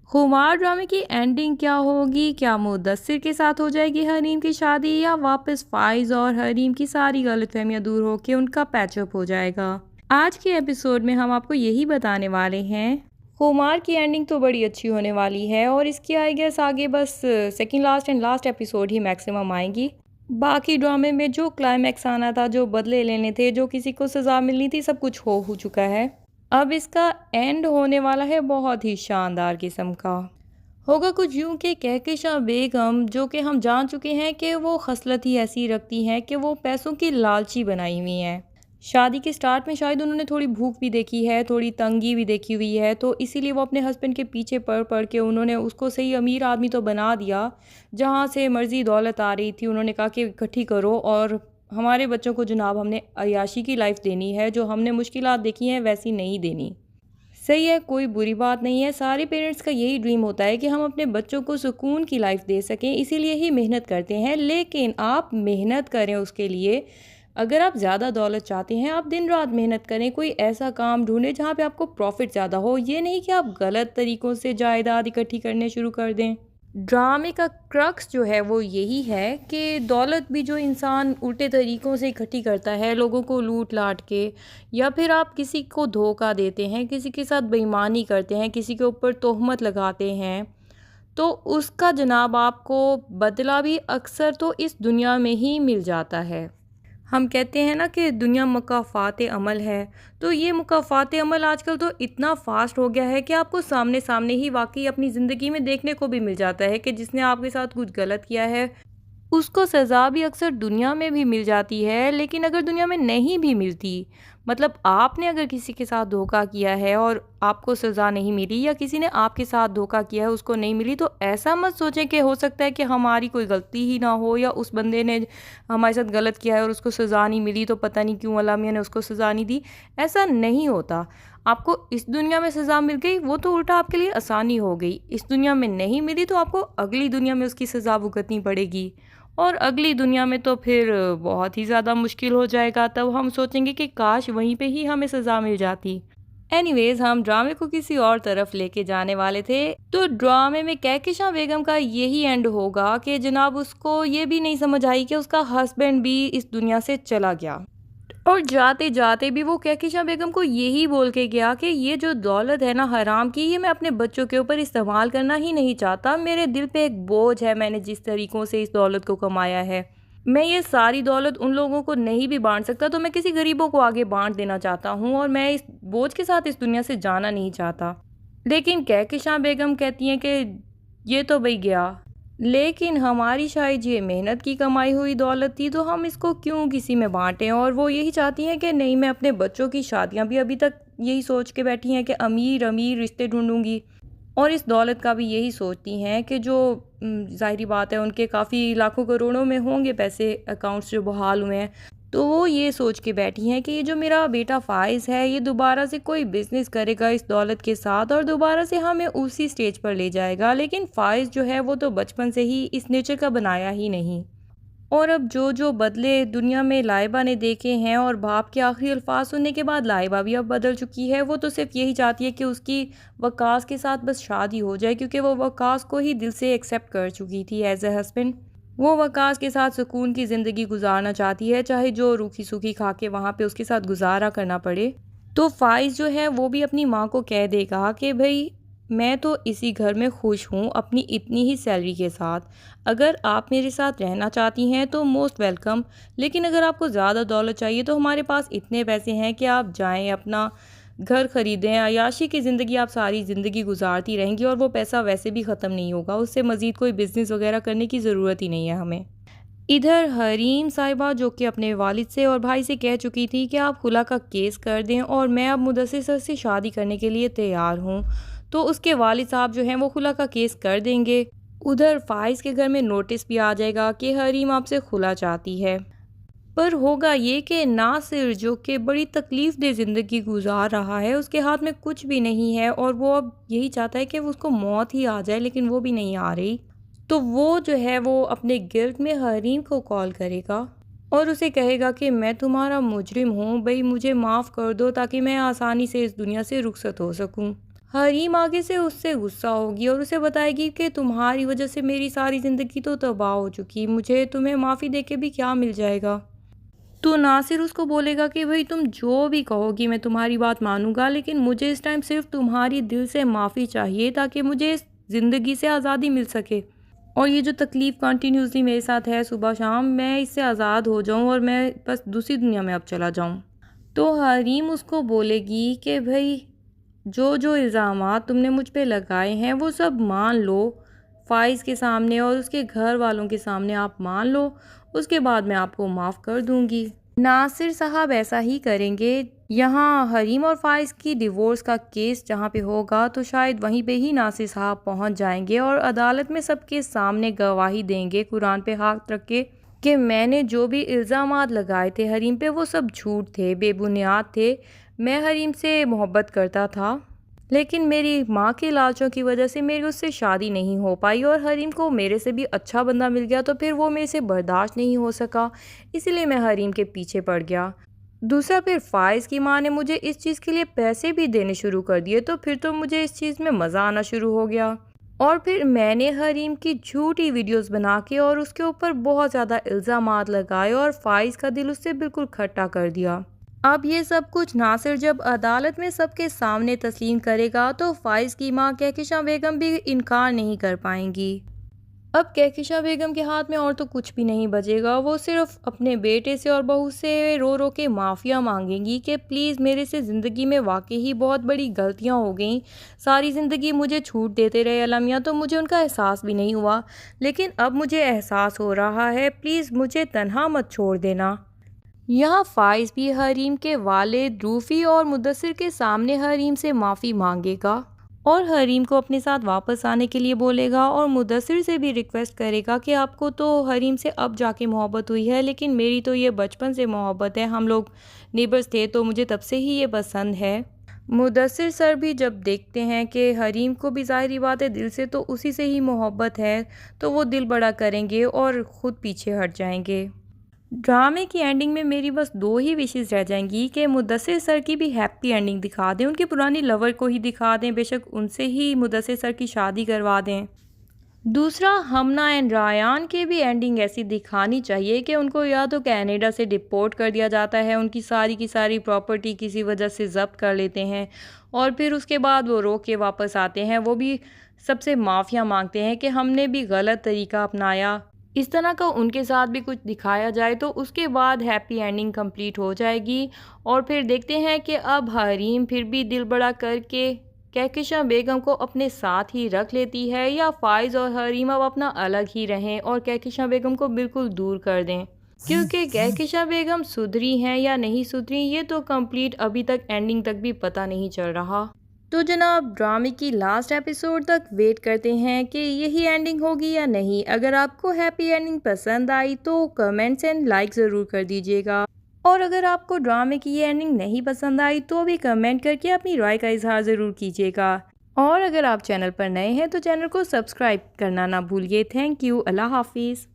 खुमार ड्रामे की एंडिंग क्या होगी? क्या मुद्दस्सिर के साथ हो जाएगी हरीम की शादी, या वापस फाइज और हरीम की सारी गलतफहमियां दूर होकर उनका पैचअप हो जाएगा? आज के एपिसोड में हम आपको यही बताने वाले हैं। खुमार की एंडिंग तो बड़ी अच्छी होने वाली है और इसकी आई गेस आगे बस second last and last episode he maximum आएंगी। बाकी ड्रामे में जो क्लाइमैक्स आना था, जो बदले लेने थे, जो किसी को सज़ा मिलनी थी, सब कुछ हो चुका है। अब इसका एंड होने वाला है बहुत ही शानदार किस्म का। होगा कुछ यूं कि कहकशां बेगम, जो कि हम जान चुके हैं कि वो खसलत ही ऐसी रखती हैं कि वो पैसों की लालची बनाई हुई हैं। शादी के स्टार्ट में शायद उन्होंने थोड़ी भूख भी देखी है, थोड़ी तंगी भी देखी हुई है, तो इसीलिए वो अपने हस्बैंड के पीछे पड़ पड़ के उन्होंने उसको सही अमीर आदमी तो बना दिया। जहाँ से मर्जी दौलत आ रही थी उन्होंने कहा कि इकट्ठी करो और हमारे बच्चों को जनाब हमने अय्याशी की लाइफ देनी है, जो हमने मुश्किलात देखी हैं वैसी नहीं देनी। सही है, कोई बुरी बात नहीं है। सारे पेरेंट्स का यही ड्रीम होता है कि हम अपने बच्चों को सुकून की लाइफ दे सकें, इसीलिए ही मेहनत करते हैं। लेकिन आप मेहनत करें उसके लिए, अगर आप ज़्यादा दौलत चाहते हैं आप दिन रात मेहनत करें, कोई ऐसा काम ढूंढें जहाँ पे आपको प्रॉफिट ज़्यादा हो। ये नहीं कि आप गलत तरीक़ों से जायदाद इकट्ठी करने शुरू कर दें। ड्रामे का क्रक्स जो है वो यही है कि दौलत भी जो इंसान उल्टे तरीक़ों से इकट्ठी करता है, लोगों को लूट लाट के, या फिर आप किसी को धोखा देते हैं, किसी के साथ बेईमानी करते हैं, किसी के ऊपर तोहमत लगाते हैं, तो उसका जनाब आपको बदला भी अक्सर तो इस दुनिया में ही मिल जाता है। हम कहते हैं ना कि दुनिया मुकाफ़ात अमल है, तो ये मुकाफ़ात अमल आजकल तो इतना फ़ास्ट हो गया है कि आपको सामने सामने ही वाकई अपनी ज़िंदगी में देखने को भी मिल जाता है कि जिसने आपके साथ कुछ गलत किया है उसको सज़ा भी अक्सर दुनिया में भी मिल जाती है। लेकिन अगर दुनिया में नहीं भी मिलती, मतलब आपने अगर किसी के साथ धोखा किया है और आपको सज़ा नहीं मिली, या किसी ने आपके साथ धोखा किया है उसको नहीं मिली, तो ऐसा मत सोचें कि हो सकता है कि हमारी कोई गलती ही ना हो, या उस बंदे ने हमारे साथ गलत किया है और उसको सज़ा नहीं मिली तो पता नहीं क्यों अल्लाह मियाँ ने उसको सज़ा नहीं दी। ऐसा नहीं होता। आपको इस दुनिया में सज़ा मिल गई वो तो उल्टा आपके लिए आसानी हो गई, इस दुनिया में नहीं मिली तो आपको अगली दुनिया में उसकी सज़ा भुगतनी पड़ेगी, और अगली दुनिया में तो फिर बहुत ही ज़्यादा मुश्किल हो जाएगा। तब हम सोचेंगे कि काश वहीं पे ही हमें सज़ा मिल जाती। एनीवेज, हम ड्रामे को किसी और तरफ लेके जाने वाले थे। तो ड्रामे में कहकशां बेगम का यही एंड होगा कि जनाब उसको ये भी नहीं समझ आई कि उसका हस्बैंड भी इस दुनिया से चला गया, और जाते जाते भी वो कहकशां बेगम को यही बोल के गया कि ये जो दौलत है ना हराम की, ये मैं अपने बच्चों के ऊपर इस्तेमाल करना ही नहीं चाहता। मेरे दिल पे एक बोझ है, मैंने जिस तरीक़ों से इस दौलत को कमाया है, मैं ये सारी दौलत उन लोगों को नहीं भी बांट सकता, तो मैं किसी गरीबों को आगे बांट देना चाहता हूँ, और मैं इस बोझ के साथ इस दुनिया से जाना नहीं चाहता। लेकिन कहकशां बेगम कहती हैं कि ये तो भाई गया, लेकिन हमारी शायद ये मेहनत की कमाई हुई दौलत थी, तो हम इसको क्यों किसी में बांटें। और वो यही चाहती हैं कि नहीं, मैं अपने बच्चों की शादियां भी अभी तक यही सोच के बैठी हैं कि अमीर अमीर रिश्ते ढूंढूंगी, और इस दौलत का भी यही सोचती हैं कि जो ज़ाहिरी बात है उनके काफ़ी लाखों करोड़ों में होंगे पैसे अकाउंट्स जो बहाल हुए हैं, तो वो ये सोच के बैठी हैं कि ये जो मेरा बेटा फ़ाइज़ है ये दोबारा से कोई बिज़नेस करेगा इस दौलत के साथ, और दोबारा से हमें उसी स्टेज पर ले जाएगा। लेकिन फ़ाइज़ जो है वो तो बचपन से ही इस नेचर का बनाया ही नहीं। और अब जो जो बदले दुनिया में लाइबा ने देखे हैं, और बाप के आखिरी अल्फाज सुनने के बाद लाइबा भी अब बदल चुकी है। वो तो सिर्फ यही चाहती है कि उसकी वकास के साथ बस शादी हो जाए, क्योंकि वो वकास को ही दिल से एक्सेप्ट कर चुकी थी एज ए हस्बैंड। वो वकास के साथ सुकून की ज़िंदगी गुजारना चाहती है, चाहे जो रूखी सूखी खा के वहाँ पे उसके साथ गुजारा करना पड़े। तो फ़ाइज़ जो है वो भी अपनी माँ को कह देगा कि भाई मैं तो इसी घर में खुश हूँ अपनी इतनी ही सैलरी के साथ, अगर आप मेरे साथ रहना चाहती हैं तो मोस्ट वेलकम, लेकिन अगर आपको ज़्यादा दौलत चाहिए तो हमारे पास इतने पैसे हैं कि आप जाएं अपना घर ख़रीदें, अय्याशी की ज़िंदगी आप सारी ज़िंदगी गुजारती रहेंगी, और वो पैसा वैसे भी ख़त्म नहीं होगा, उससे मज़ीद कोई बिज़नेस वगैरह करने की ज़रूरत ही नहीं है हमें। इधर हरीम साहिबा, जो कि अपने वालिद से और भाई से कह चुकी थी कि आप खुला का केस कर दें और मैं अब मुदस्सिर सर से शादी करने के लिए तैयार हूँ, तो उसके वालिद साहब जो हैं वो खुला का केस कर देंगे। उधर फ़ाइज़ के घर में नोटिस भी आ जाएगा कि हरीम आपसे खुला चाहती है। पर होगा ये कि नासिर, जो कि बड़ी तकलीफ़देह ज़िंदगी गुजार रहा है, उसके हाथ में कुछ भी नहीं है, और वो अब यही चाहता है कि उसको मौत ही आ जाए, लेकिन वो भी नहीं आ रही। तो वो जो है वो अपने गिल्ट में हरीम को कॉल करेगा और उसे कहेगा कि मैं तुम्हारा मुजरिम हूँ, भाई मुझे माफ़ कर दो ताकि मैं आसानी से इस दुनिया से रुखसत हो सकूँ। हरीम आगे से उससे गुस्सा होगी और उसे बताएगी कि तुम्हारी वजह से मेरी सारी ज़िंदगी तो तबाह हो चुकी, मुझे तुम्हें माफ़ी देके भी क्या मिल जाएगा। तो नासिर उसको बोलेगा कि भाई तुम जो भी कहोगी मैं तुम्हारी बात मानूंगा, लेकिन मुझे इस टाइम सिर्फ तुम्हारी दिल से माफ़ी चाहिए ताकि मुझे इस ज़िंदगी से आज़ादी मिल सके, और ये जो तकलीफ़ कंटिन्यूसली मेरे साथ है सुबह शाम, मैं इससे आज़ाद हो जाऊं और मैं बस दूसरी दुनिया में अब चला जाऊं। तो हरीम उसको बोलेगी कि भाई जो जो इल्ज़ामात तुमने मुझ पे लगाए हैं वो सब मान लो, फ़ाइज़ के सामने और उसके घर वालों के सामने आप मान लो, उसके बाद मैं आपको माफ़ कर दूंगी। नासिर साहब ऐसा ही करेंगे। यहाँ हरीम और फ़ाइज़ की डिवोर्स का केस जहाँ पे होगा तो शायद वहीं पे ही नासिर साहब पहुँच जाएंगे और अदालत में सबके सामने गवाही देंगे कुरान पे हाथ रख के कि मैंने जो भी इल्ज़ामात लगाए थे हरीम पे वो सब झूठ थे, बेबुनियाद थे। मैं हरीम से मोहब्बत करता था, लेकिन मेरी माँ के लालचों की वजह से मेरी उससे शादी नहीं हो पाई और हरीम को मेरे से भी अच्छा बंदा मिल गया तो फिर वो मेरे से बर्दाश्त नहीं हो सका, इसीलिए मैं हरीम के पीछे पड़ गया। दूसरा, फिर फ़ाइज़ की माँ ने मुझे इस चीज़ के लिए पैसे भी देने शुरू कर दिए तो फिर तो मुझे इस चीज़ में मज़ा आना शुरू हो गया, और फिर मैंने हरीम की झूठी वीडियोस बना के और उसके ऊपर बहुत ज़्यादा इल्ज़ामात लगाए और फ़ाइज़ का दिल उससे बिल्कुल खट्टा कर दिया। अब ये सब कुछ नासिर जब अदालत में सबके सामने तस्लीम करेगा तो फ़ाइज़ की माँ कहकशां बेगम भी इनकार नहीं कर पाएंगी। अब कहकशां बेगम के हाथ में और तो कुछ भी नहीं बचेगा, वो सिर्फ अपने बेटे से और बहू से रो रो के माफ़िया मांगेंगी कि प्लीज़ मेरे से ज़िंदगी में वाकई ही बहुत बड़ी गलतियाँ हो गई, सारी ज़िंदगी मुझे छूट देते रहे अल्लाह मियां तो मुझे उनका एहसास भी नहीं हुआ, लेकिन अब मुझे एहसास हो रहा है, प्लीज़ मुझे तन्हा मत छोड़ देना। यहाँ फ़ाइज़ भी हरीम के वालिद रूफ़ी और मुदस्सिर के सामने हरीम से माफ़ी मांगेगा और हरीम को अपने साथ वापस आने के लिए बोलेगा और मुदस्सिर से भी रिक्वेस्ट करेगा कि आपको तो हरीम से अब जाके मोहब्बत हुई है, लेकिन मेरी तो ये बचपन से मोहब्बत है, हम लोग नेबर्स थे तो मुझे तब से ही ये पसंद है। मुदस्सिर सर भी जब देखते हैं कि हरीम को भी ज़ाहिरी बात है दिल से तो उसी से ही मोहब्बत है, तो वो दिल बड़ा करेंगे और ख़ुद पीछे हट जाएंगे। ड्रामे की एंडिंग में मेरी बस दो ही विशेष रह जाएंगी कि मुदस्सिर सर की भी हैप्पी एंडिंग दिखा दें, उनकी पुरानी लवर को ही दिखा दें, बेशक उनसे ही मुदस्सिर सर की शादी करवा दें। दूसरा, हमना एंड रायान के भी एंडिंग ऐसी दिखानी चाहिए कि उनको या तो कनाडा से डिपोर्ट कर दिया जाता है, उनकी सारी की सारी प्रॉपर्टी किसी वजह से ज़ब्त कर लेते हैं और फिर उसके बाद वो रो के वापस आते हैं, वो भी सबसे माफ़िया मांगते हैं कि हमने भी गलत तरीका अपनाया, इस तरह का उनके साथ भी कुछ दिखाया जाए तो उसके बाद हैप्पी एंडिंग कंप्लीट हो जाएगी। और फिर देखते हैं कि अब हरीम फिर भी दिल बड़ा करके कहकशां बेगम को अपने साथ ही रख लेती है या फ़ाइज़ और हरीम अब अपना अलग ही रहें और कहकशां बेगम को बिल्कुल दूर कर दें, क्योंकि कहकशां बेगम सुधरी हैं या नहीं सुधरी ये तो कंप्लीट अभी तक एंडिंग तक भी पता नहीं चल रहा। तो जनाब ड्रामे की लास्ट एपिसोड तक वेट करते हैं कि यही एंडिंग होगी या नहीं। अगर आपको हैप्पी एंडिंग पसंद आई तो कमेंट्स एंड लाइक ज़रूर कर दीजिएगा, और अगर आपको ड्रामे की ये एंडिंग नहीं पसंद आई तो भी कमेंट करके अपनी राय का इजहार ज़रूर कीजिएगा। और अगर आप चैनल पर नए हैं तो चैनल को सब्सक्राइब करना ना भूलिए। Thank you. अल्लाह हाफिज़।